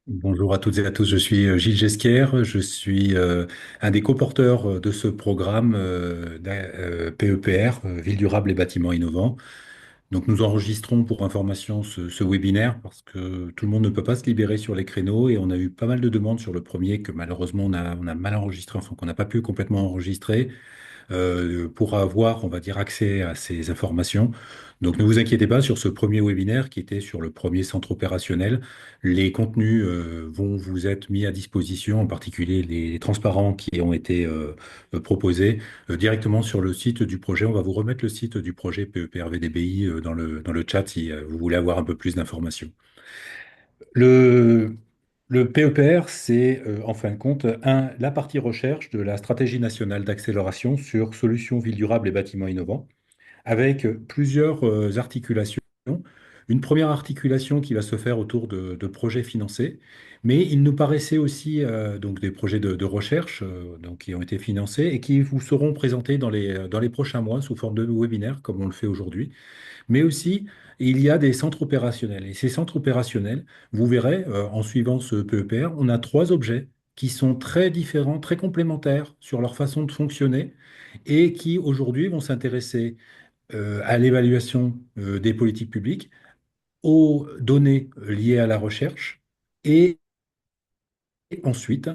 Bonjour à toutes et à tous, je suis Gilles Jesquier, je suis un des coporteurs de ce programme PEPR, Ville durable et bâtiments innovants. Donc nous enregistrons pour information ce webinaire parce que tout le monde ne peut pas se libérer sur les créneaux et on a eu pas mal de demandes sur le premier que malheureusement on a mal enregistré, enfin qu'on n'a pas pu complètement enregistrer pour avoir, on va dire, accès à ces informations. Donc ne vous inquiétez pas sur ce premier webinaire qui était sur le premier centre opérationnel. Les contenus vont vous être mis à disposition, en particulier les transparents qui ont été proposés directement sur le site du projet. On va vous remettre le site du projet PEPRVDBI dans le chat si vous voulez avoir un peu plus d'informations. Le, le PEPR, c'est en fin de compte la partie recherche de la stratégie nationale d'accélération sur solutions villes durables et bâtiments innovants, avec plusieurs articulations. Une première articulation qui va se faire autour de projets financés, mais il nous paraissait aussi donc des projets de recherche donc, qui ont été financés et qui vous seront présentés dans les prochains mois sous forme de webinaires, comme on le fait aujourd'hui. Mais aussi, il y a des centres opérationnels. Et ces centres opérationnels, vous verrez, en suivant ce PEPR, on a trois objets qui sont très différents, très complémentaires sur leur façon de fonctionner et qui aujourd'hui vont s'intéresser à l'évaluation des politiques publiques, aux données liées à la recherche et ensuite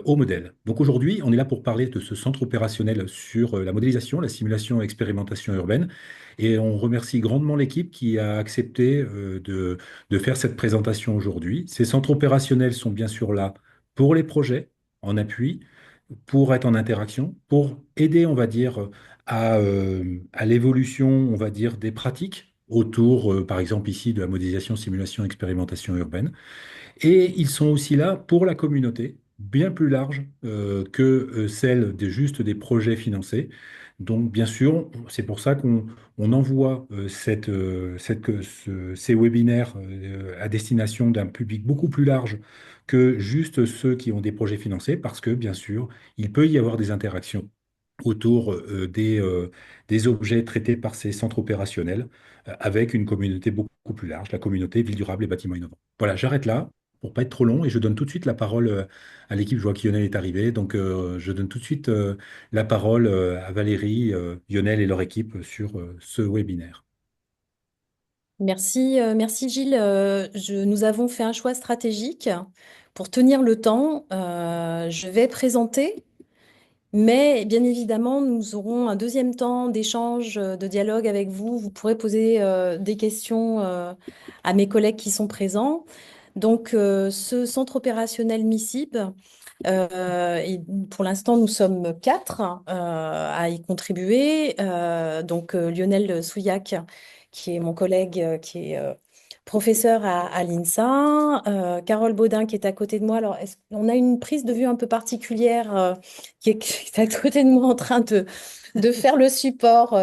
au modèle. Donc aujourd'hui, on est là pour parler de ce centre opérationnel sur la modélisation, la simulation et expérimentation urbaine. Et on remercie grandement l'équipe qui a accepté de faire cette présentation aujourd'hui. Ces centres opérationnels sont bien sûr là pour les projets en appui, pour être en interaction, pour aider, on va dire, à l'évolution, on va dire, des pratiques autour, par exemple ici, de la modélisation, simulation, expérimentation urbaine. Et ils sont aussi là pour la communauté, bien plus large que celle juste des projets financés. Donc, bien sûr, c'est pour ça qu'on envoie ces webinaires à destination d'un public beaucoup plus large que juste ceux qui ont des projets financés, parce que, bien sûr, il peut y avoir des interactions autour des objets traités par ces centres opérationnels avec une communauté beaucoup plus large, la communauté Ville durable et bâtiments innovants. Voilà, j'arrête là pour pas être trop long et je donne tout de suite la parole à l'équipe. Je vois que Lionel est arrivé, donc je donne tout de suite la parole à Valérie, Lionel et leur équipe sur ce webinaire. Merci Gilles. Nous avons fait un choix stratégique pour tenir le temps. Je vais présenter, mais bien évidemment, nous aurons un deuxième temps d'échange, de dialogue avec vous. Vous pourrez poser des questions à mes collègues qui sont présents. Donc, ce centre opérationnel MICIB, pour l'instant, nous sommes quatre à y contribuer. Lionel Souillac, qui est mon collègue, qui est professeur à l'INSA. Carole Baudin, qui est à côté de moi. Alors, on a une prise de vue un peu particulière qui est à côté de moi en train de faire le support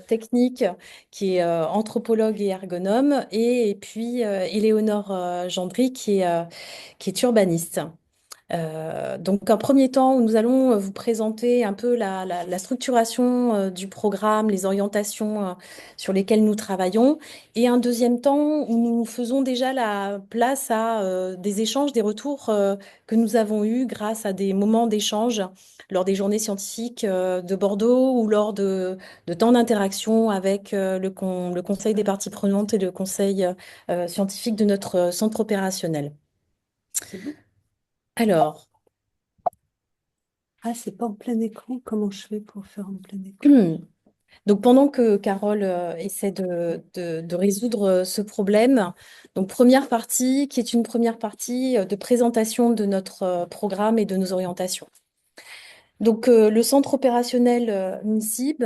technique, qui est anthropologue et ergonome. Et puis, Éléonore Gendry, qui est urbaniste. Donc, un premier temps où nous allons vous présenter un peu la structuration du programme, les orientations sur lesquelles nous travaillons, et un deuxième temps où nous faisons déjà la place à des échanges, des retours que nous avons eus grâce à des moments d'échange lors des journées scientifiques de Bordeaux ou lors de temps d'interaction avec le conseil des parties prenantes et le conseil scientifique de notre centre opérationnel. Alors, Ah, c'est pas en plein écran. Comment je fais pour faire en plein écran? donc, pendant que Carole essaie de résoudre ce problème, donc première partie qui est une première partie de présentation de notre programme et de nos orientations. Donc, le centre opérationnel MICIB,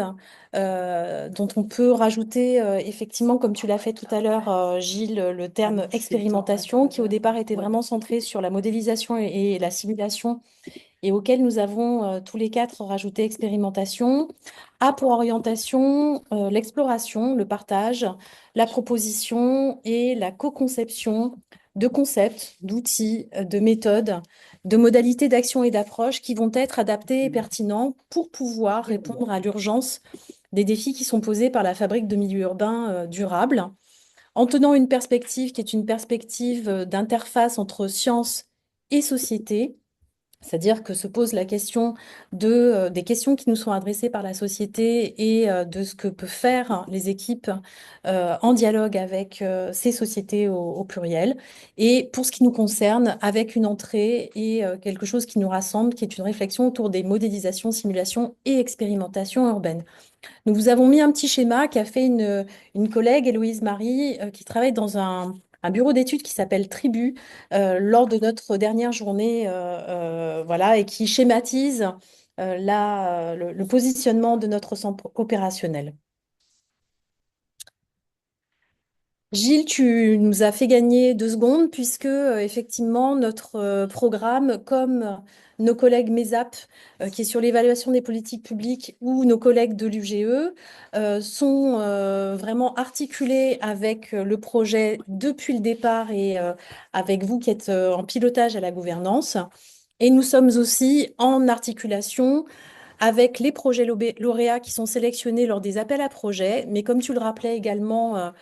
dont on peut rajouter effectivement, comme tu l'as fait tout à l'heure, Gilles, le terme expérimentation, qui au départ était vraiment centré sur la modélisation et la simulation et auquel nous avons tous les quatre rajouté expérimentation, a pour orientation l'exploration, le partage, la proposition et la co-conception de concepts, d'outils, de méthodes, de modalités d'action et d'approche qui vont être adaptés et pertinents pour pouvoir répondre à l'urgence des défis qui sont posés par la fabrique de milieux urbains durables en tenant une perspective qui est une perspective d'interface entre science et société. C'est-à-dire que se pose la question des questions qui nous sont adressées par la société et de ce que peuvent faire les équipes en dialogue avec ces sociétés au pluriel. Et pour ce qui nous concerne, avec une entrée et quelque chose qui nous rassemble, qui est une réflexion autour des modélisations, simulations et expérimentations urbaines. Nous vous avons mis un petit schéma qu'a fait une collègue, Héloïse Marie, qui travaille dans un bureau d'études qui s'appelle Tribu, lors de notre dernière journée, voilà, et qui schématise le positionnement de notre centre opérationnel. Gilles, tu nous as fait gagner 2 secondes puisque effectivement notre programme, comme nos collègues MESAP, qui est sur l'évaluation des politiques publiques, ou nos collègues de l'UGE, sont vraiment articulés avec le projet depuis le départ et avec vous qui êtes en pilotage à la gouvernance. Et nous sommes aussi en articulation avec les projets lauréats qui sont sélectionnés lors des appels à projets. Mais comme tu le rappelais également,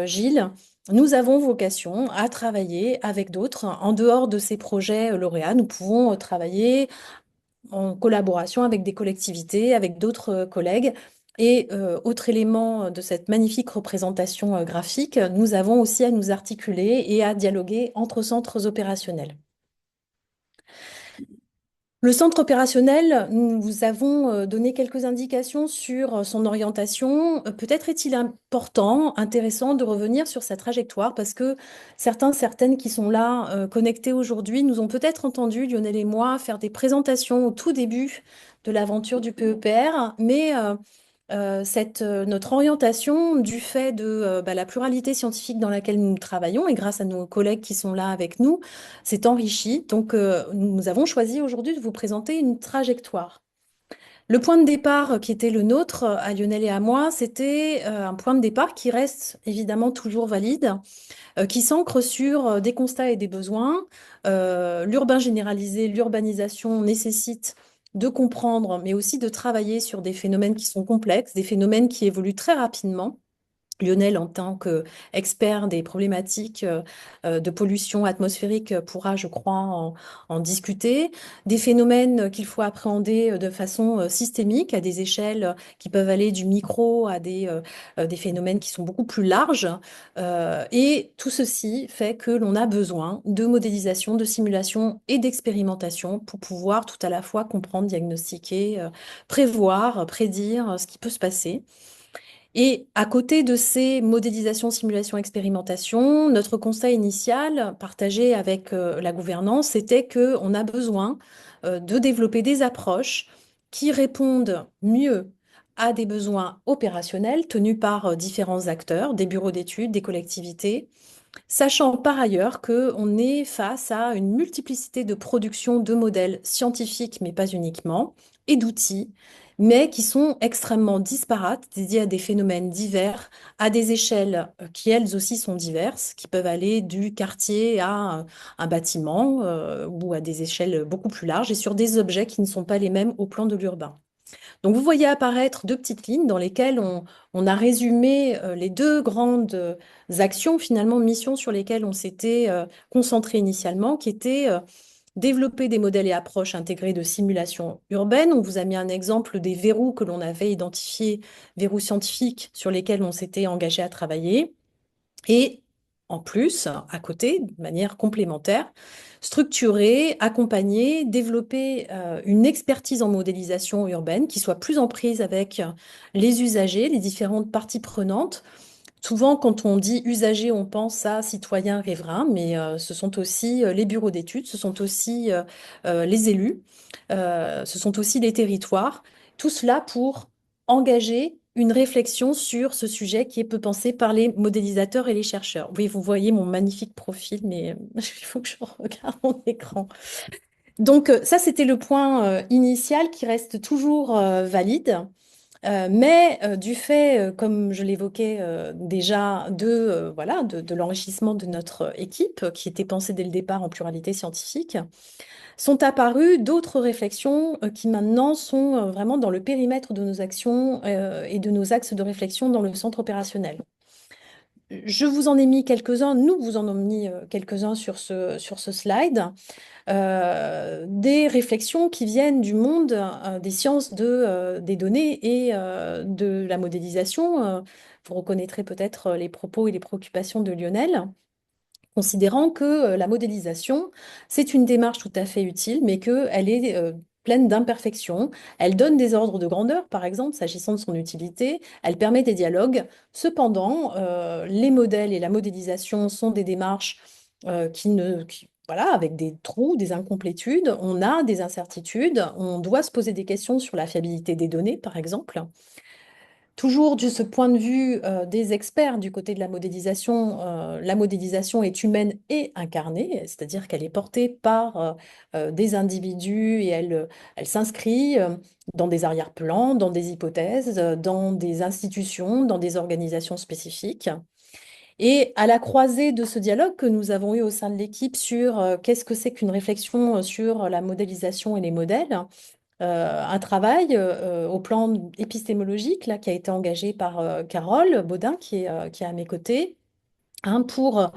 Gilles, nous avons vocation à travailler avec d'autres. En dehors de ces projets lauréats, nous pouvons travailler en collaboration avec des collectivités, avec d'autres collègues. Et autre élément de cette magnifique représentation graphique, nous avons aussi à nous articuler et à dialoguer entre centres opérationnels. Le centre opérationnel, nous vous avons donné quelques indications sur son orientation. Peut-être est-il important, intéressant de revenir sur sa trajectoire parce que certaines qui sont là connectés aujourd'hui nous ont peut-être entendu, Lionel et moi, faire des présentations au tout début de l'aventure du PEPR, mais notre orientation, du fait de la pluralité scientifique dans laquelle nous travaillons et grâce à nos collègues qui sont là avec nous, s'est enrichie. Donc, nous avons choisi aujourd'hui de vous présenter une trajectoire. Le point de départ qui était le nôtre, à Lionel et à moi, c'était un point de départ qui reste évidemment toujours valide, qui s'ancre sur des constats et des besoins. L'urbain généralisé, l'urbanisation nécessite de comprendre, mais aussi de travailler sur des phénomènes qui sont complexes, des phénomènes qui évoluent très rapidement. Lionel, en tant qu'expert des problématiques de pollution atmosphérique, pourra, je crois, en discuter. Des phénomènes qu'il faut appréhender de façon systémique, à des échelles qui peuvent aller du micro à des phénomènes qui sont beaucoup plus larges. Et tout ceci fait que l'on a besoin de modélisation, de simulation et d'expérimentation pour pouvoir tout à la fois comprendre, diagnostiquer, prévoir, prédire ce qui peut se passer. Et à côté de ces modélisations, simulations, expérimentations, notre constat initial, partagé avec la gouvernance, c'était qu'on a besoin de développer des approches qui répondent mieux à des besoins opérationnels tenus par différents acteurs, des bureaux d'études, des collectivités, sachant par ailleurs qu'on est face à une multiplicité de productions de modèles scientifiques, mais pas uniquement, et d'outils, mais qui sont extrêmement disparates, dédiés à des phénomènes divers, à des échelles qui elles aussi sont diverses, qui peuvent aller du quartier à un bâtiment ou à des échelles beaucoup plus larges et sur des objets qui ne sont pas les mêmes au plan de l'urbain. Donc, vous voyez apparaître 2 petites lignes dans lesquelles on a résumé les 2 grandes actions, finalement, missions sur lesquelles on s'était concentré initialement, qui étaient développer des modèles et approches intégrés de simulation urbaine. On vous a mis un exemple des verrous que l'on avait identifiés, verrous scientifiques sur lesquels on s'était engagé à travailler. Et en plus, à côté, de manière complémentaire, structurer, accompagner, développer une expertise en modélisation urbaine qui soit plus en prise avec les usagers, les différentes parties prenantes. Souvent, quand on dit usagers, on pense à citoyens riverains, mais ce sont aussi les bureaux d'études, ce sont aussi les élus, ce sont aussi les territoires. Tout cela pour engager une réflexion sur ce sujet qui est peu pensé par les modélisateurs et les chercheurs. Oui, vous voyez mon magnifique profil, mais il faut que je regarde mon écran. Donc, ça, c'était le point initial qui reste toujours valide. Mais du fait, comme je l'évoquais déjà, de l'enrichissement de notre équipe, qui était pensée dès le départ en pluralité scientifique, sont apparues d'autres réflexions qui maintenant sont vraiment dans le périmètre de nos actions et de nos axes de réflexion dans le centre opérationnel. je vous en ai mis quelques-uns, nous vous en avons mis quelques-uns sur ce slide. Des réflexions qui viennent du monde des sciences des données et de la modélisation. Vous reconnaîtrez peut-être les propos et les préoccupations de Lionel, considérant que la modélisation, c'est une démarche tout à fait utile, mais qu'elle est pleine d'imperfections. Elle donne des ordres de grandeur, par exemple, s'agissant de son utilité. Elle permet des dialogues. Cependant, les modèles et la modélisation sont des démarches voilà, avec des trous, des incomplétudes. On a des incertitudes. On doit se poser des questions sur la fiabilité des données, par exemple. Toujours de ce point de vue des experts du côté de la modélisation est humaine et incarnée, c'est-à-dire qu'elle est portée par des individus et elle s'inscrit dans des arrière-plans, dans des hypothèses, dans des institutions, dans des organisations spécifiques. Et à la croisée de ce dialogue que nous avons eu au sein de l'équipe sur qu'est-ce que c'est qu'une réflexion sur la modélisation et les modèles, un travail au plan épistémologique là, qui a été engagé par Carole Baudin, qui est à mes côtés, hein, pour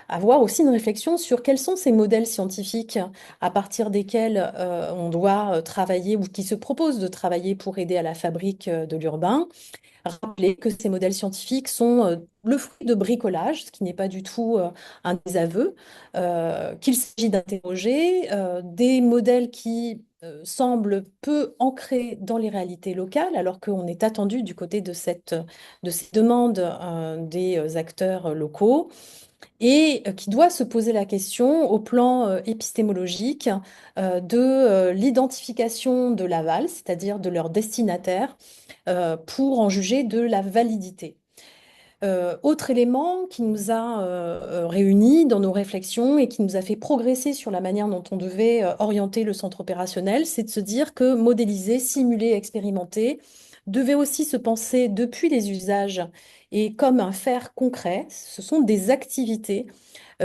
avoir aussi une réflexion sur quels sont ces modèles scientifiques à partir desquels on doit travailler ou qui se proposent de travailler pour aider à la fabrique de l'urbain. Rappeler que ces modèles scientifiques sont le fruit de bricolage, ce qui n'est pas du tout un désaveu, qu'il s'agit d'interroger des modèles qui semblent peu ancrés dans les réalités locales, alors qu'on est attendu du côté de ces demandes des acteurs locaux, et qui doit se poser la question au plan épistémologique de l'identification de l'aval, c'est-à-dire de leur destinataire, pour en juger de la validité. Autre élément qui nous a réunis dans nos réflexions et qui nous a fait progresser sur la manière dont on devait orienter le centre opérationnel, c'est de se dire que modéliser, simuler, expérimenter devait aussi se penser depuis les usages et comme un faire concret. Ce sont des activités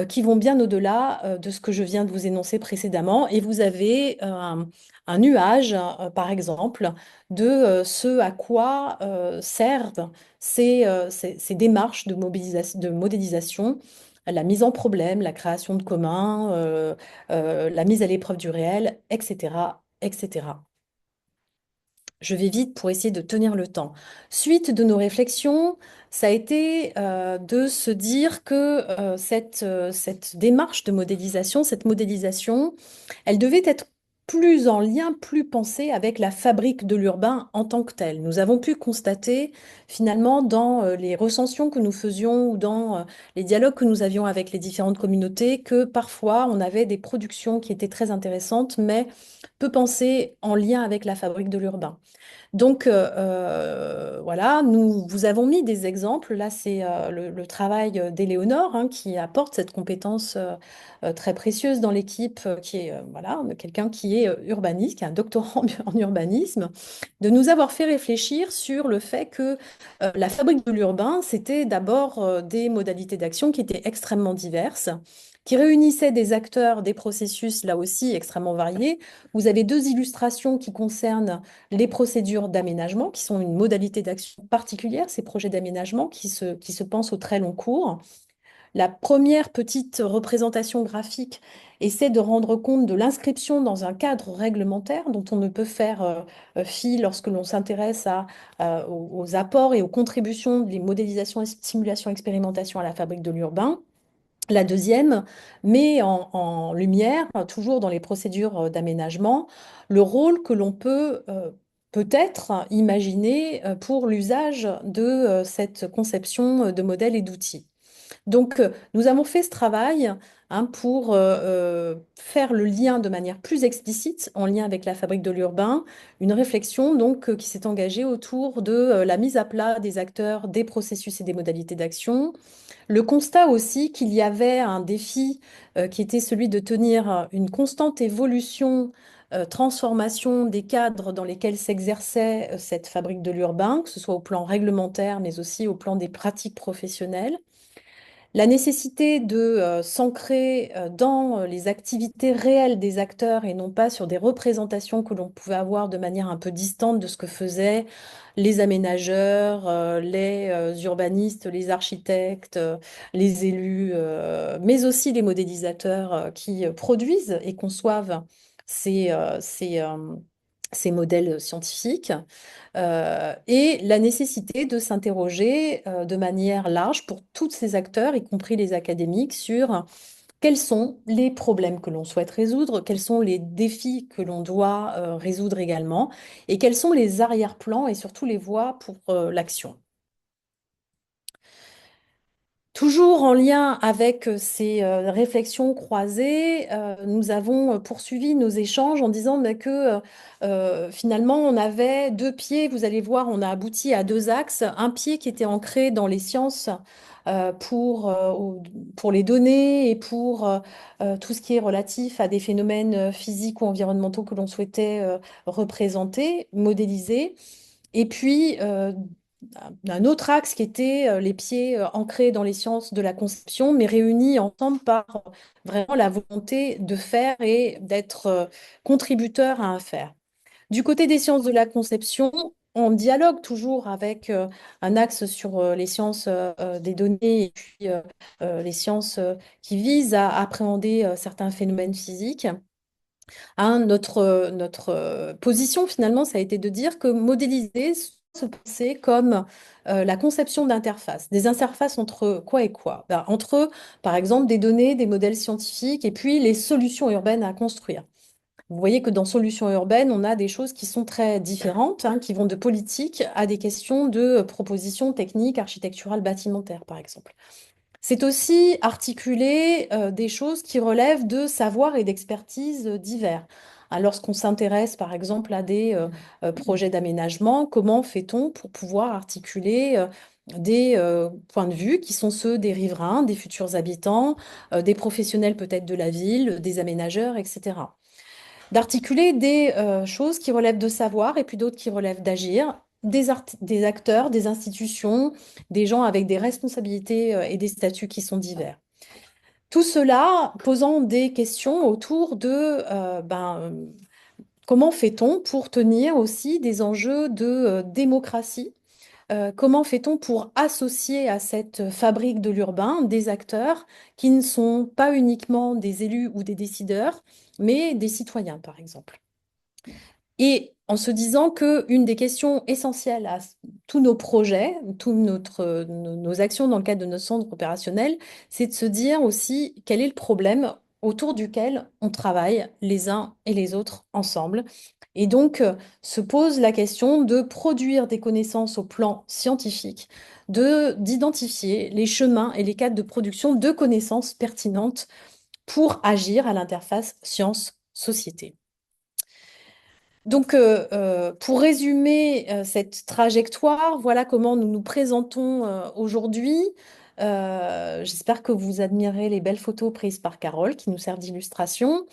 qui vont bien au-delà de ce que je viens de vous énoncer précédemment. Et vous avez un nuage, par exemple, de ce à quoi servent ces démarches de modélisation, la mise en problème, la création de communs, la mise à l'épreuve du réel, etc., etc. Je vais vite pour essayer de tenir le temps. Suite de nos réflexions, ça a été de se dire que cette démarche de modélisation, cette modélisation, elle devait être plus en lien, plus pensée avec la fabrique de l'urbain en tant que telle. Nous avons pu constater finalement dans les recensions que nous faisions ou dans les dialogues que nous avions avec les différentes communautés que parfois on avait des productions qui étaient très intéressantes, mais peu pensées en lien avec la fabrique de l'urbain. Donc voilà, nous vous avons mis des exemples. Là, c'est le travail d'Éléonore hein, qui apporte cette compétence très précieuse dans l'équipe, qui est voilà, quelqu'un qui est urbaniste, qui a un doctorat en urbanisme, de nous avoir fait réfléchir sur le fait que la fabrique de l'urbain, c'était d'abord des modalités d'action qui étaient extrêmement diverses, qui réunissaient des acteurs, des processus là aussi extrêmement variés. Vous avez deux illustrations qui concernent les procédures d'aménagement, qui sont une modalité d'action particulière, ces projets d'aménagement qui se pensent au très long cours. La première petite représentation graphique essaie de rendre compte de l'inscription dans un cadre réglementaire dont on ne peut faire fi lorsque l'on s'intéresse aux apports et aux contributions des modélisations, simulations, expérimentations à la fabrique de l'urbain. La deuxième met en lumière, toujours dans les procédures d'aménagement, le rôle que l'on peut peut-être imaginer pour l'usage de cette conception de modèles et d'outils. Donc, nous avons fait ce travail hein, pour faire le lien de manière plus explicite, en lien avec la fabrique de l'urbain, une réflexion donc qui s'est engagée autour de la mise à plat des acteurs, des processus et des modalités d'action. Le constat aussi qu'il y avait un défi qui était celui de tenir une constante évolution, transformation des cadres dans lesquels s'exerçait cette fabrique de l'urbain, que ce soit au plan réglementaire, mais aussi au plan des pratiques professionnelles. la nécessité de s'ancrer dans les activités réelles des acteurs et non pas sur des représentations que l'on pouvait avoir de manière un peu distante de ce que faisaient les aménageurs, les urbanistes, les architectes, les élus, mais aussi les modélisateurs qui produisent et conçoivent ces modèles scientifiques, et la nécessité de s'interroger de manière large pour tous ces acteurs, y compris les académiques, sur quels sont les problèmes que l'on souhaite résoudre, quels sont les défis que l'on doit résoudre également, et quels sont les arrière-plans et surtout les voies pour l'action. Toujours en lien avec ces réflexions croisées, nous avons poursuivi nos échanges en disant que finalement on avait deux pieds, vous allez voir, on a abouti à deux axes. Un pied qui était ancré dans les sciences pour les données et pour tout ce qui est relatif à des phénomènes physiques ou environnementaux que l'on souhaitait représenter, modéliser. Et puis, un autre axe qui était les pieds ancrés dans les sciences de la conception, mais réunis ensemble par vraiment la volonté de faire et d'être contributeur à un faire. Du côté des sciences de la conception, on dialogue toujours avec un axe sur les sciences des données et puis les sciences qui visent à appréhender certains phénomènes physiques. Hein, notre position, finalement, ça a été de dire que modéliser se penser comme la conception d'interfaces. Des interfaces entre quoi et quoi? Ben, entre, par exemple, des données, des modèles scientifiques et puis les solutions urbaines à construire. Vous voyez que dans solutions urbaines, on a des choses qui sont très différentes, hein, qui vont de politique à des questions de propositions techniques, architecturales, bâtimentaires, par exemple. C'est aussi articuler des choses qui relèvent de savoir et d'expertise divers. Hein, lorsqu'on s'intéresse par exemple à des projets d'aménagement, comment fait-on pour pouvoir articuler des points de vue qui sont ceux des riverains, des futurs habitants, des professionnels peut-être de la ville, des aménageurs, etc. D'articuler des choses qui relèvent de savoir et puis d'autres qui relèvent d'agir, des acteurs, des institutions, des gens avec des responsabilités et des statuts qui sont divers. Tout cela posant des questions autour de comment fait-on pour tenir aussi des enjeux de démocratie? Comment fait-on pour associer à cette fabrique de l'urbain des acteurs qui ne sont pas uniquement des élus ou des décideurs, mais des citoyens, par exemple? Et en se disant qu'une des questions essentielles à tous nos projets, toutes nos actions dans le cadre de notre centre opérationnel, c'est de se dire aussi quel est le problème autour duquel on travaille les uns et les autres ensemble. Et donc, se pose la question de produire des connaissances au plan scientifique, d'identifier les chemins et les cadres de production de connaissances pertinentes pour agir à l'interface science-société. Donc, pour résumer cette trajectoire, voilà comment nous nous présentons aujourd'hui. J'espère que vous admirez les belles photos prises par Carole qui nous servent d'illustration.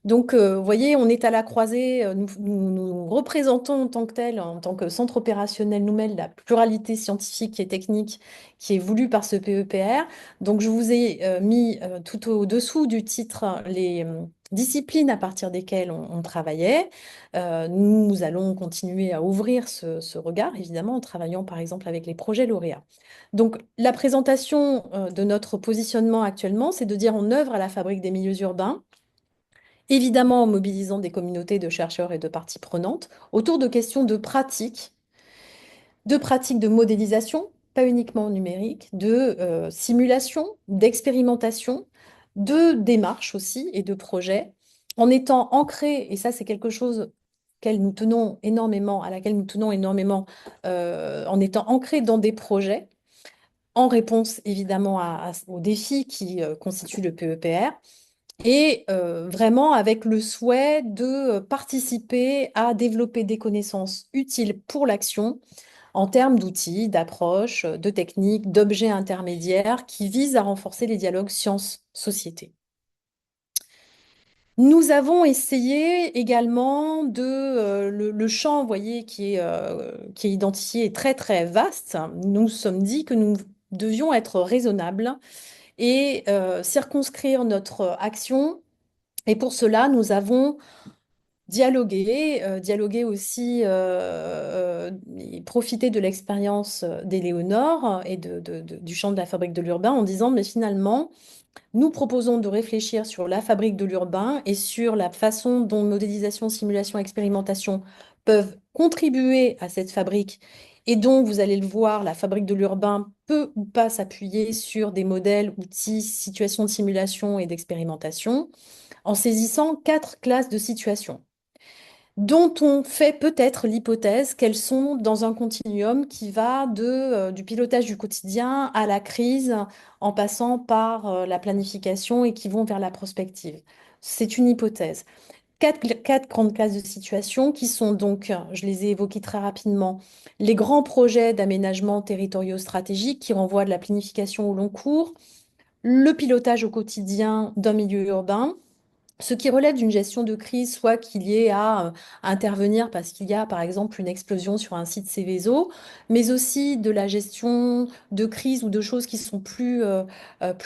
Donc, vous voyez, on est à la croisée, nous représentons en tant que tel, en tant que centre opérationnel Noumel, la pluralité scientifique et technique qui est voulue par ce PEPR. Donc, je vous ai mis tout au-dessous du titre les disciplines à partir desquelles on travaillait. Nous allons continuer à ouvrir ce regard, évidemment, en travaillant par exemple avec les projets lauréats. Donc, la présentation de notre positionnement actuellement, c'est de dire on œuvre à la fabrique des milieux urbains, évidemment en mobilisant des communautés de chercheurs et de parties prenantes autour de questions de pratiques de modélisation, pas uniquement numérique, de simulation, d'expérimentation, de démarches aussi et de projets, en étant ancrés, et ça c'est quelque chose à laquelle nous tenons énormément, en étant ancrés dans des projets, en réponse évidemment aux défis qui constituent le PEPR, et vraiment avec le souhait de participer à développer des connaissances utiles pour l'action en termes d'outils, d'approches, de techniques, d'objets intermédiaires qui visent à renforcer les dialogues sciences-société. Nous avons essayé également le champ, vous voyez, qui est identifié est très très vaste. Nous nous sommes dit que nous devions être raisonnables et circonscrire notre action. Et pour cela, nous avons dialogué aussi, et profiter de l'expérience d'Éléonore et du champ de la fabrique de l'urbain en disant, mais finalement, nous proposons de réfléchir sur la fabrique de l'urbain et sur la façon dont modélisation, simulation, expérimentation peuvent contribuer à cette fabrique. Et donc, vous allez le voir, la fabrique de l'urbain peut ou pas s'appuyer sur des modèles, outils, situations de simulation et d'expérimentation, en saisissant 4 classes de situations dont on fait peut-être l'hypothèse qu'elles sont dans un continuum qui va du pilotage du quotidien à la crise, en passant par la planification et qui vont vers la prospective. C'est une hypothèse. Quatre grandes classes de situations qui sont donc, je les ai évoquées très rapidement, les grands projets d'aménagement territoriaux stratégiques qui renvoient de la planification au long cours, le pilotage au quotidien d'un milieu urbain, ce qui relève d'une gestion de crise, soit qu'il y ait à intervenir parce qu'il y a, par exemple, une explosion sur un site Céveso, mais aussi de la gestion de crise ou de choses qui sont plus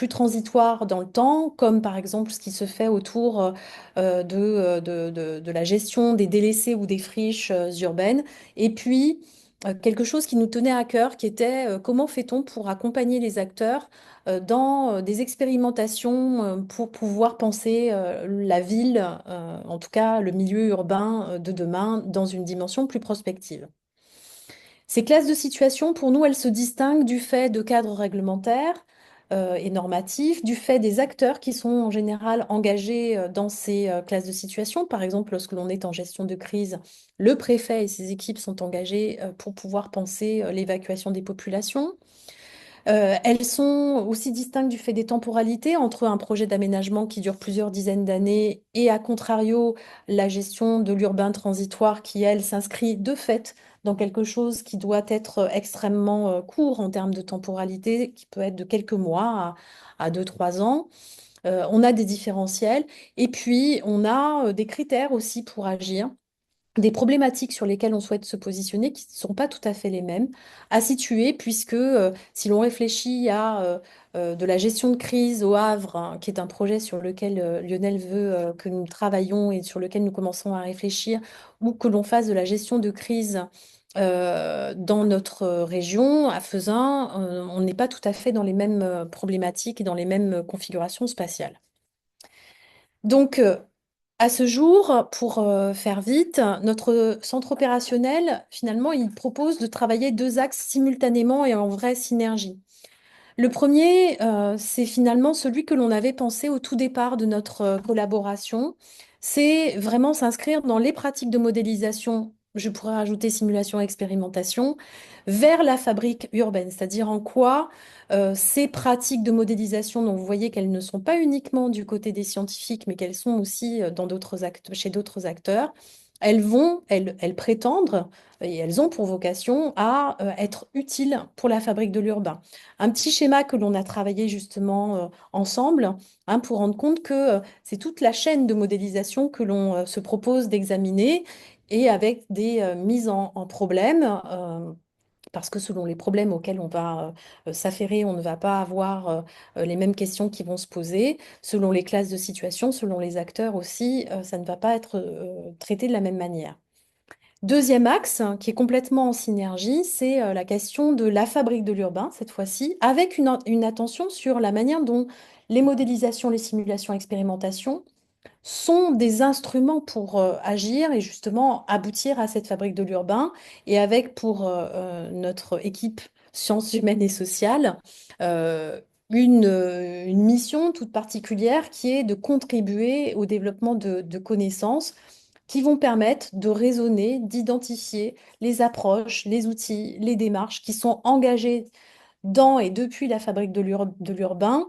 transitoires dans le temps, comme par exemple ce qui se fait autour de la gestion des délaissés ou des friches urbaines. Et puis, quelque chose qui nous tenait à cœur, qui était comment fait-on pour accompagner les acteurs dans des expérimentations pour pouvoir penser la ville, en tout cas le milieu urbain de demain, dans une dimension plus prospective. Ces classes de situation, pour nous, elles se distinguent du fait de cadres réglementaires et normatifs, du fait des acteurs qui sont en général engagés dans ces classes de situation. Par exemple, lorsque l'on est en gestion de crise, le préfet et ses équipes sont engagés pour pouvoir penser l'évacuation des populations. Elles sont aussi distinctes du fait des temporalités entre un projet d'aménagement qui dure plusieurs dizaines d'années et, à contrario, la gestion de l'urbain transitoire qui, elle, s'inscrit de fait dans quelque chose qui doit être extrêmement court en termes de temporalité, qui peut être de quelques mois à 2, 3 ans. On a des différentiels et puis on a des critères aussi pour agir, des problématiques sur lesquelles on souhaite se positionner qui ne sont pas tout à fait les mêmes à situer, puisque si l'on réfléchit à de la gestion de crise au Havre, hein, qui est un projet sur lequel Lionel veut que nous travaillions et sur lequel nous commençons à réfléchir, ou que l'on fasse de la gestion de crise dans notre région, à Faisin, on n'est pas tout à fait dans les mêmes problématiques et dans les mêmes configurations spatiales. Donc, à ce jour, pour faire vite, notre centre opérationnel, finalement, il propose de travailler 2 axes simultanément et en vraie synergie. Le premier, c'est finalement celui que l'on avait pensé au tout départ de notre collaboration. C'est vraiment s'inscrire dans les pratiques de modélisation, je pourrais rajouter simulation et expérimentation, vers la fabrique urbaine, c'est-à-dire en quoi ces pratiques de modélisation, dont vous voyez qu'elles ne sont pas uniquement du côté des scientifiques, mais qu'elles sont aussi chez d'autres acteurs, elles prétendent et elles ont pour vocation à être utiles pour la fabrique de l'urbain. Un petit schéma que l'on a travaillé justement ensemble, hein, pour rendre compte que c'est toute la chaîne de modélisation que l'on se propose d'examiner et avec des mises en problème, parce que selon les problèmes auxquels on va s'affairer, on ne va pas avoir les mêmes questions qui vont se poser. Selon les classes de situation, selon les acteurs aussi, ça ne va pas être traité de la même manière. Deuxième axe, hein, qui est complètement en synergie, c'est la question de la fabrique de l'urbain, cette fois-ci, avec une attention sur la manière dont les modélisations, les simulations, expérimentations sont des instruments pour agir et justement aboutir à cette fabrique de l'urbain, et avec pour notre équipe sciences humaines et sociales une mission toute particulière qui est de contribuer au développement de connaissances qui vont permettre de raisonner, d'identifier les approches, les outils, les démarches qui sont engagées dans et depuis la fabrique de l'urbain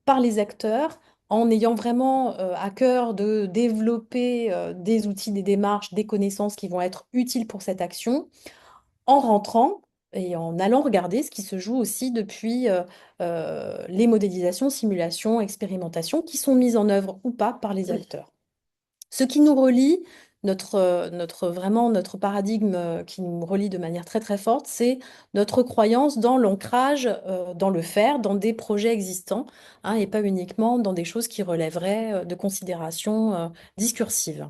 par les acteurs, en ayant vraiment à cœur de développer des outils, des démarches, des connaissances qui vont être utiles pour cette action, en rentrant et en allant regarder ce qui se joue aussi depuis les modélisations, simulations, expérimentations qui sont mises en œuvre ou pas par les acteurs. Ce qui nous relie vraiment notre paradigme qui nous relie de manière très très forte, c'est notre croyance dans l'ancrage dans le faire, dans des projets existants, hein, et pas uniquement dans des choses qui relèveraient de considérations discursives.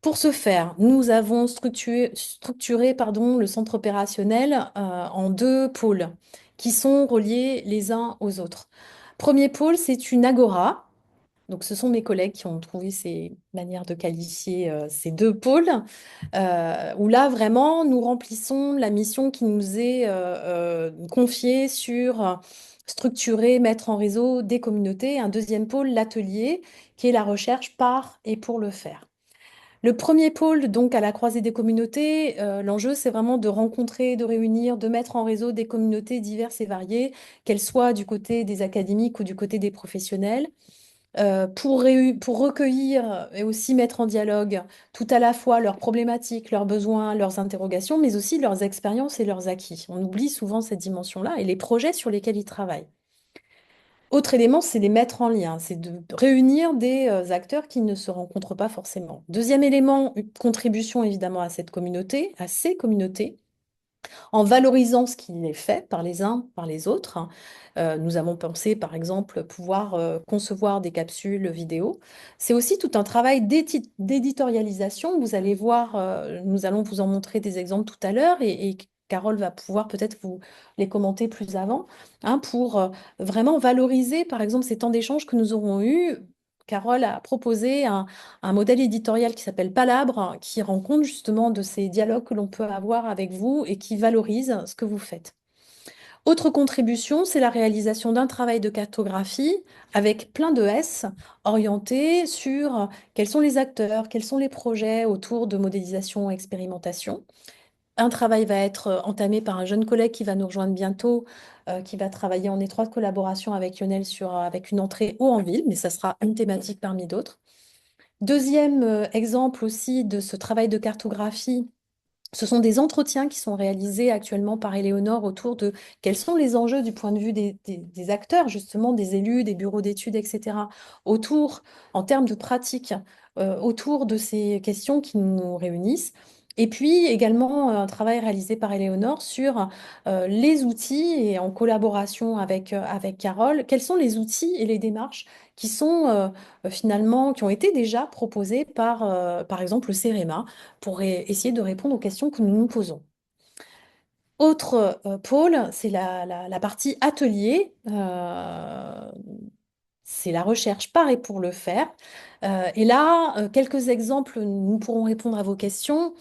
Pour ce faire, nous avons structuré, pardon, le centre opérationnel en deux pôles qui sont reliés les uns aux autres. Premier pôle, c'est une agora. Donc, ce sont mes collègues qui ont trouvé ces manières de qualifier ces deux pôles, où là, vraiment, nous remplissons la mission qui nous est confiée sur structurer, mettre en réseau des communautés. Un deuxième pôle, l'atelier, qui est la recherche par et pour le faire. Le premier pôle, donc à la croisée des communautés, l'enjeu, c'est vraiment de rencontrer, de réunir, de mettre en réseau des communautés diverses et variées, qu'elles soient du côté des académiques ou du côté des professionnels, pour recueillir et aussi mettre en dialogue tout à la fois leurs problématiques, leurs besoins, leurs interrogations, mais aussi leurs expériences et leurs acquis. On oublie souvent cette dimension-là et les projets sur lesquels ils travaillent. Autre élément, c'est les mettre en lien, c'est de réunir des acteurs qui ne se rencontrent pas forcément. Deuxième élément, une contribution évidemment à cette communauté, à ces communautés, en valorisant ce qui est fait par les uns, par les autres. Nous avons pensé, par exemple, pouvoir concevoir des capsules vidéo. C'est aussi tout un travail d'éditorialisation. Vous allez voir, nous allons vous en montrer des exemples tout à l'heure et Carole va pouvoir peut-être vous les commenter plus avant, hein, pour vraiment valoriser, par exemple, ces temps d'échange que nous aurons eus. Carole a proposé un modèle éditorial qui s'appelle Palabre, qui rend compte justement de ces dialogues que l'on peut avoir avec vous et qui valorise ce que vous faites. Autre contribution, c'est la réalisation d'un travail de cartographie avec plein de S orienté sur quels sont les acteurs, quels sont les projets autour de modélisation et expérimentation. Un travail va être entamé par un jeune collègue qui va nous rejoindre bientôt, qui va travailler en étroite collaboration avec Lionel avec une entrée haut en ville, mais ça sera une thématique parmi d'autres. Deuxième exemple aussi de ce travail de cartographie, ce sont des entretiens qui sont réalisés actuellement par Éléonore autour de quels sont les enjeux du point de vue des acteurs, justement des élus, des bureaux d'études, etc., autour, en termes de pratique, autour de ces questions qui nous réunissent. Et puis également un travail réalisé par Éléonore sur les outils et en collaboration avec Carole, quels sont les outils et les démarches qui sont finalement, qui ont été déjà proposés par exemple, le CEREMA pour essayer de répondre aux questions que nous nous posons. Autre pôle, c'est la partie atelier. C'est la recherche par et pour le faire. Et là, quelques exemples, nous pourrons répondre à vos questions.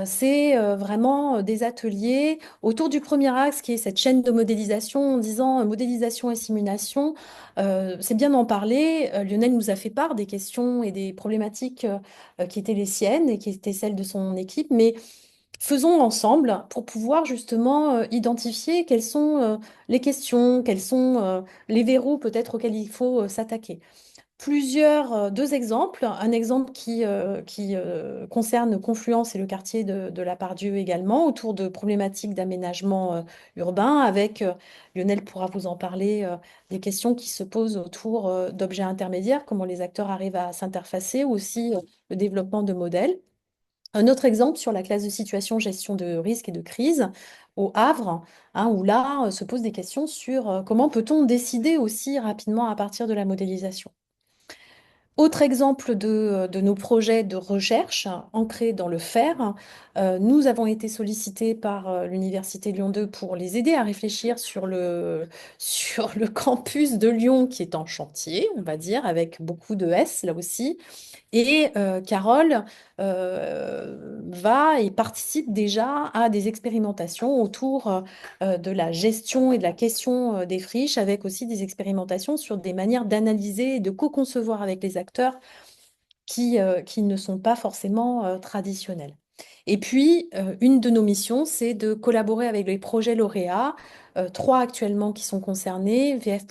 C'est vraiment des ateliers autour du premier axe qui est cette chaîne de modélisation en disant modélisation et simulation. C'est bien d'en parler. Lionel nous a fait part des questions et des problématiques qui étaient les siennes et qui étaient celles de son équipe, mais faisons ensemble pour pouvoir justement identifier quelles sont les questions, quels sont les verrous peut-être auxquels il faut s'attaquer. Deux exemples. Un exemple qui concerne Confluence et le quartier de la Pardieu également, autour de problématiques d'aménagement urbain, avec, Lionel pourra vous en parler, des questions qui se posent autour d'objets intermédiaires, comment les acteurs arrivent à s'interfacer, ou aussi le développement de modèles. Un autre exemple sur la classe de situation gestion de risque et de crise au Havre, hein, où là se posent des questions sur comment peut-on décider aussi rapidement à partir de la modélisation. Autre exemple de nos projets de recherche ancrés dans le faire, nous avons été sollicités par l'Université Lyon 2 pour les aider à réfléchir sur le campus de Lyon qui est en chantier, on va dire, avec beaucoup de S là aussi. Et Carole va et participe déjà à des expérimentations autour de la gestion et de la question des friches, avec aussi des expérimentations sur des manières d'analyser et de co-concevoir avec les acteurs qui ne sont pas forcément traditionnels. Et puis, une de nos missions, c'est de collaborer avec les projets lauréats, trois actuellement qui sont concernés, VF++,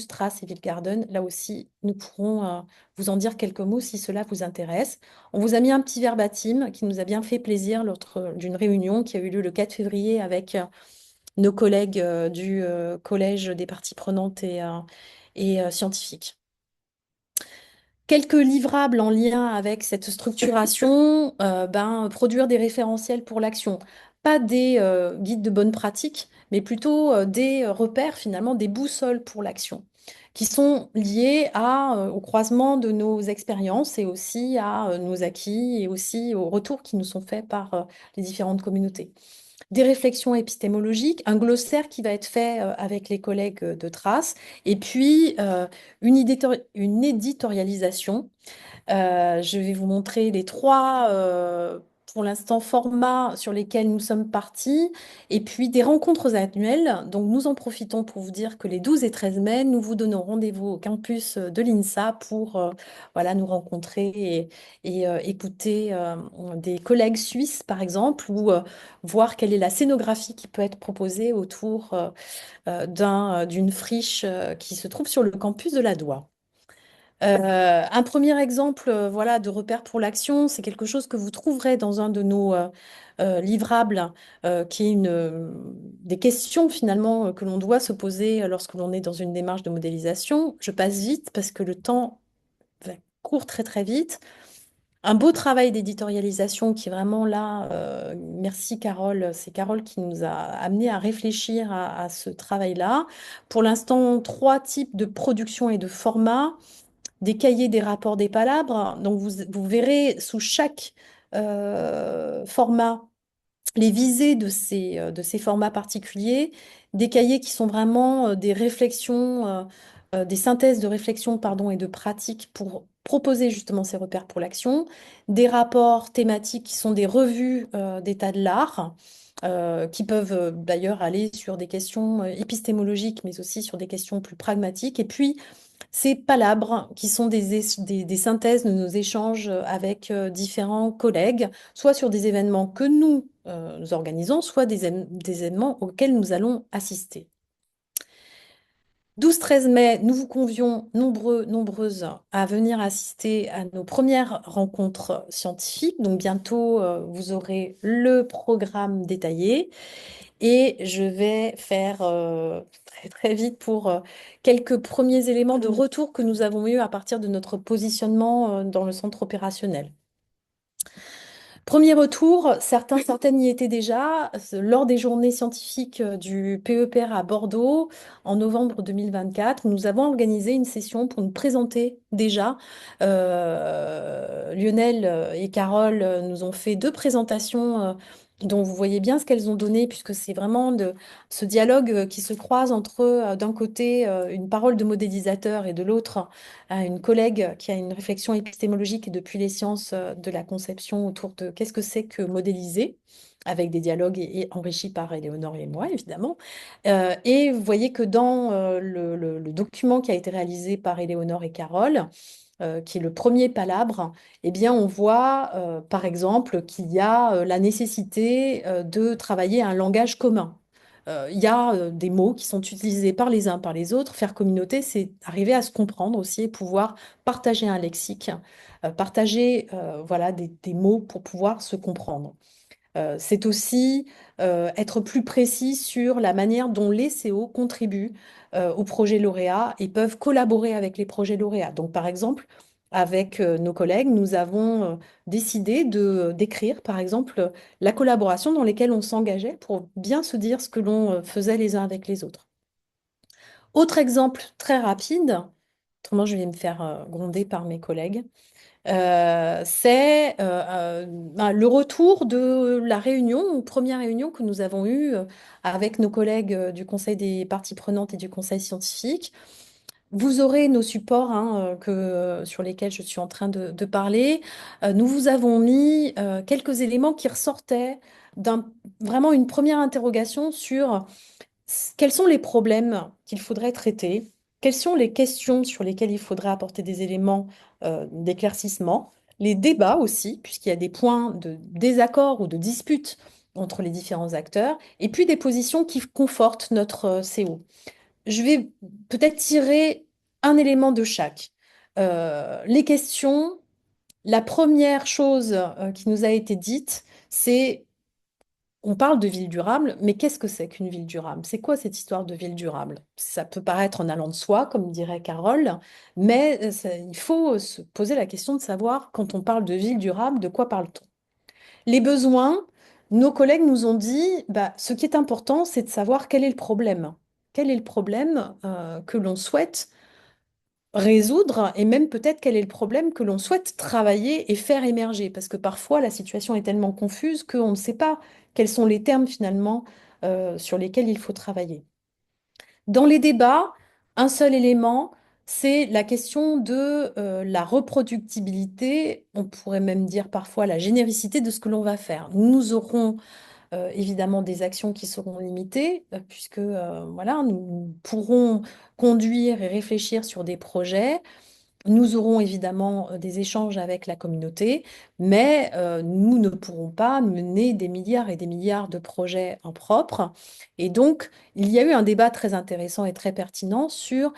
Trace et Ville-Garden. Là aussi, nous pourrons vous en dire quelques mots si cela vous intéresse. On vous a mis un petit verbatim qui nous a bien fait plaisir lors d'une réunion qui a eu lieu le 4 février avec nos collègues du Collège des parties prenantes et scientifiques. Quelques livrables en lien avec cette structuration, produire des référentiels pour l'action. Pas des guides de bonne pratique, mais plutôt des repères, finalement, des boussoles pour l'action, qui sont liés au croisement de nos expériences et aussi à nos acquis et aussi aux retours qui nous sont faits par les différentes communautés. Des réflexions épistémologiques, un glossaire qui va être fait avec les collègues de Trace, et puis une éditorialisation. Je vais vous montrer les trois, pour l'instant, formats sur lesquels nous sommes partis, et puis des rencontres annuelles. Donc, nous en profitons pour vous dire que les 12 et 13 mai, nous vous donnons rendez-vous au campus de l'INSA pour voilà, nous rencontrer et écouter des collègues suisses, par exemple, ou voir quelle est la scénographie qui peut être proposée autour d'une friche qui se trouve sur le campus de la Doua. Un premier exemple voilà, de repère pour l'action, c'est quelque chose que vous trouverez dans un de nos livrables, qui est des questions finalement que l'on doit se poser lorsque l'on est dans une démarche de modélisation. Je passe vite parce que le temps court très très vite. Un beau travail d'éditorialisation qui est vraiment là. Merci Carole, c'est Carole qui nous a amené à réfléchir à ce travail-là. Pour l'instant, trois types de production et de formats des cahiers, des rapports, des palabres. Donc, vous verrez sous chaque format les visées de ces formats particuliers, des cahiers qui sont vraiment des réflexions, des synthèses de réflexion, pardon, et de pratiques pour proposer justement ces repères pour l'action, des rapports thématiques qui sont des revues d'état de l'art, qui peuvent d'ailleurs aller sur des questions épistémologiques, mais aussi sur des questions plus pragmatiques. Et puis, ces palabres qui sont des synthèses de nos échanges avec différents collègues, soit sur des événements que nous organisons, soit des événements auxquels nous allons assister. 12-13 mai, nous vous convions nombreux, nombreuses à venir assister à nos premières rencontres scientifiques. Donc bientôt, vous aurez le programme détaillé. Et je vais faire très très vite pour quelques premiers éléments de retour que nous avons eus à partir de notre positionnement dans le centre opérationnel. Premier retour, certaines y étaient déjà lors des journées scientifiques du PEPR à Bordeaux en novembre 2024. Nous avons organisé une session pour nous présenter déjà. Lionel et Carole nous ont fait deux présentations dont vous voyez bien ce qu'elles ont donné, puisque c'est vraiment ce dialogue qui se croise entre, d'un côté, une parole de modélisateur et de l'autre, une collègue qui a une réflexion épistémologique et depuis les sciences de la conception autour de qu'est-ce que c'est que modéliser, avec des dialogues et enrichis par Éléonore et moi, évidemment. Et vous voyez que dans le document qui a été réalisé par Éléonore et Carole, qui est le premier palabre, eh bien, on voit, par exemple, qu'il y a la nécessité de travailler un langage commun. Il y a des mots qui sont utilisés par les uns, par les autres. Faire communauté, c'est arriver à se comprendre aussi et pouvoir partager un lexique, partager voilà, des mots pour pouvoir se comprendre. C'est aussi être plus précis sur la manière dont les CO contribuent aux projets lauréats et peuvent collaborer avec les projets lauréats. Donc, par exemple, avec nos collègues, nous avons décidé d'écrire, par exemple, la collaboration dans laquelle on s'engageait pour bien se dire ce que l'on faisait les uns avec les autres. Autre exemple très rapide, autrement je vais me faire gronder par mes collègues. C'est le retour de la réunion, première réunion que nous avons eue avec nos collègues du Conseil des parties prenantes et du Conseil scientifique. Vous aurez nos supports sur lesquels je suis en train de parler. Nous vous avons mis quelques éléments qui ressortaient vraiment une première interrogation sur quels sont les problèmes qu'il faudrait traiter, quelles sont les questions sur lesquelles il faudrait apporter des éléments d'éclaircissement, les débats aussi, puisqu'il y a des points de désaccord ou de dispute entre les différents acteurs, et puis des positions qui confortent notre CO. Je vais peut-être tirer un élément de chaque. Les questions, la première chose qui nous a été dite, c'est on parle de ville durable, mais qu'est-ce que c'est qu'une ville durable? C'est quoi cette histoire de ville durable? Ça peut paraître en allant de soi, comme dirait Carole, mais il faut se poser la question de savoir, quand on parle de ville durable, de quoi parle-t-on? Les besoins, nos collègues nous ont dit, bah, ce qui est important, c'est de savoir quel est le problème. Quel est le problème que l'on souhaite résoudre et même peut-être quel est le problème que l'on souhaite travailler et faire émerger. Parce que parfois, la situation est tellement confuse qu'on ne sait pas quels sont les termes finalement sur lesquels il faut travailler. Dans les débats, un seul élément, c'est la question de la reproductibilité, on pourrait même dire parfois la généricité de ce que l'on va faire. Nous aurons évidemment des actions qui seront limitées, puisque voilà, nous pourrons conduire et réfléchir sur des projets. Nous aurons évidemment des échanges avec la communauté, mais nous ne pourrons pas mener des milliards et des milliards de projets en propre. Et donc, il y a eu un débat très intéressant et très pertinent sur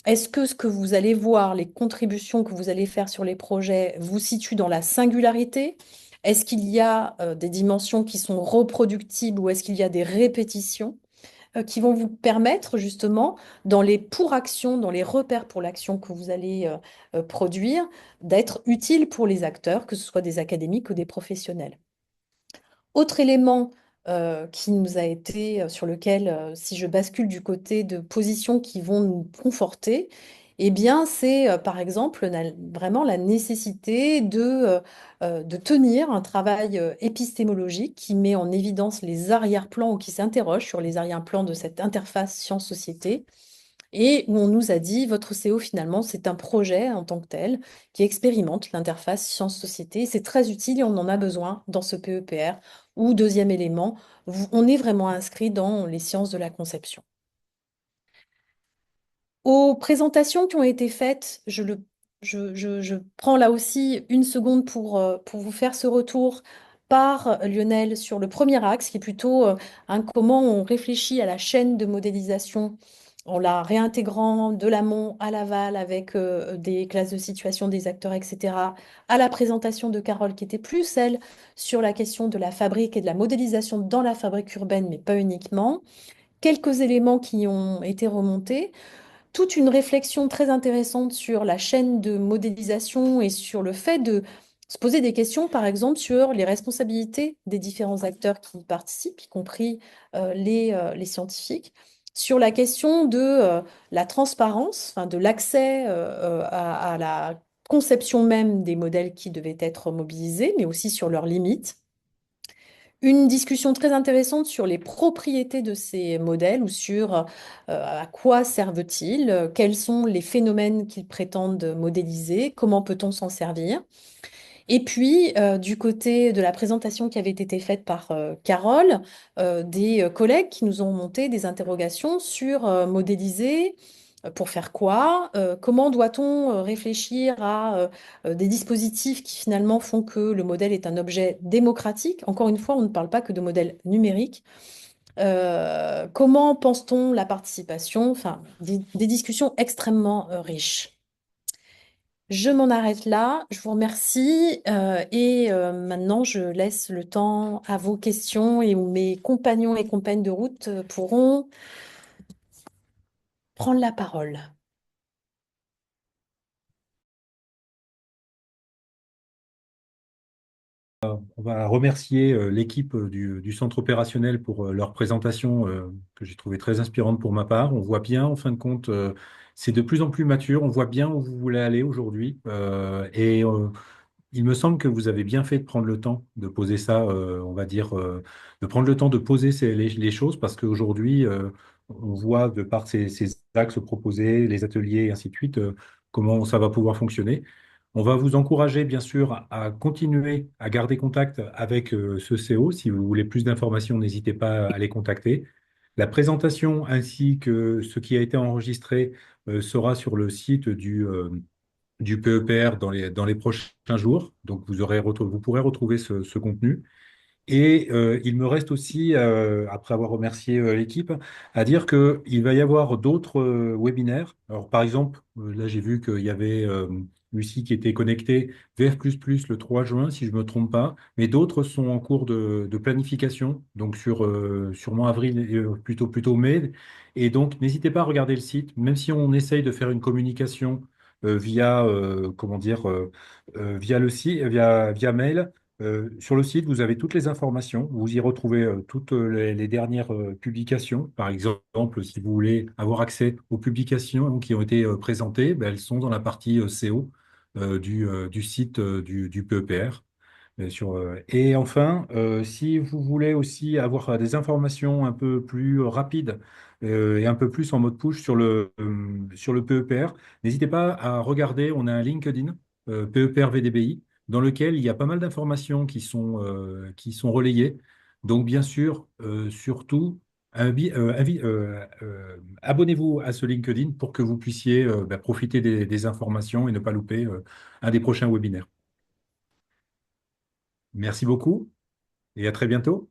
est-ce que ce que vous allez voir, les contributions que vous allez faire sur les projets, vous situent dans la singularité? Est-ce qu'il y a des dimensions qui sont reproductibles ou est-ce qu'il y a des répétitions? Qui vont vous permettre justement, dans les pour-actions, dans les repères pour l'action que vous allez produire, d'être utile pour les acteurs, que ce soit des académiques ou des professionnels. Autre élément qui nous a été, sur lequel, si je bascule du côté de positions qui vont nous conforter, eh bien, c'est par exemple vraiment la nécessité de tenir un travail épistémologique qui met en évidence les arrière-plans ou qui s'interroge sur les arrière-plans de cette interface science-société et où on nous a dit, votre CO finalement, c'est un projet en tant que tel qui expérimente l'interface science-société. C'est très utile et on en a besoin dans ce PEPR. Ou deuxième élément, on est vraiment inscrit dans les sciences de la conception. Aux présentations qui ont été faites, je prends là aussi une seconde pour vous faire ce retour par Lionel sur le premier axe, qui est plutôt comment on réfléchit à la chaîne de modélisation en la réintégrant de l'amont à l'aval avec des classes de situation des acteurs, etc. À la présentation de Carole, qui était plus celle sur la question de la fabrique et de la modélisation dans la fabrique urbaine, mais pas uniquement. Quelques éléments qui ont été remontés toute une réflexion très intéressante sur la chaîne de modélisation et sur le fait de se poser des questions, par exemple, sur les responsabilités des différents acteurs qui y participent, y compris les scientifiques, sur la question de la transparence, enfin, de l'accès à la conception même des modèles qui devaient être mobilisés, mais aussi sur leurs limites. Une discussion très intéressante sur les propriétés de ces modèles ou sur à quoi servent-ils, quels sont les phénomènes qu'ils prétendent modéliser, comment peut-on s'en servir. Et puis, du côté de la présentation qui avait été faite par Carole, des collègues qui nous ont monté des interrogations sur modéliser, pour faire quoi? Comment doit-on réfléchir à des dispositifs qui finalement font que le modèle est un objet démocratique? Encore une fois, on ne parle pas que de modèle numérique. Comment pense-t-on la participation? Enfin, des discussions extrêmement riches. Je m'en arrête là, je vous remercie et maintenant je laisse le temps à vos questions et où mes compagnons et compagnes de route pourront prendre la parole. On va remercier l'équipe du centre opérationnel pour leur présentation que j'ai trouvée très inspirante pour ma part. On voit bien, en fin de compte, c'est de plus en plus mature. On voit bien où vous voulez aller aujourd'hui. Il me semble que vous avez bien fait de prendre le temps de poser ça, on va dire, de prendre le temps de poser les choses parce qu'aujourd'hui, on voit de par ces axes proposés, les ateliers et ainsi de suite, comment ça va pouvoir fonctionner. On va vous encourager, bien sûr, à continuer à garder contact avec ce CO. Si vous voulez plus d'informations, n'hésitez pas à les contacter. La présentation ainsi que ce qui a été enregistré sera sur le site du PEPR dans les prochains jours. Donc, vous pourrez retrouver ce contenu. Et il me reste aussi, après avoir remercié l'équipe, à dire qu'il va y avoir d'autres webinaires. Alors, par exemple, là, j'ai vu qu'il y avait Lucie qui était connectée vers le 3 juin, si je ne me trompe pas, mais d'autres sont en cours de planification, donc sur sûrement avril, plutôt mai. Et donc, n'hésitez pas à regarder le site, même si on essaye de faire une communication via, comment dire, via le site, via mail. Sur le site, vous avez toutes les informations. Vous y retrouvez toutes les dernières publications. Par exemple, si vous voulez avoir accès aux publications qui ont été présentées, ben, elles sont dans la partie CO du site du PEPR. Et enfin, si vous voulez aussi avoir des informations un peu plus rapides et un peu plus en mode push sur le PEPR, n'hésitez pas à regarder, on a un LinkedIn, PEPR VDBI, dans lequel il y a pas mal d'informations qui sont relayées. Donc, bien sûr, surtout, abonnez-vous à ce LinkedIn pour que vous puissiez profiter des informations et ne pas louper un des prochains webinaires. Merci beaucoup et à très bientôt.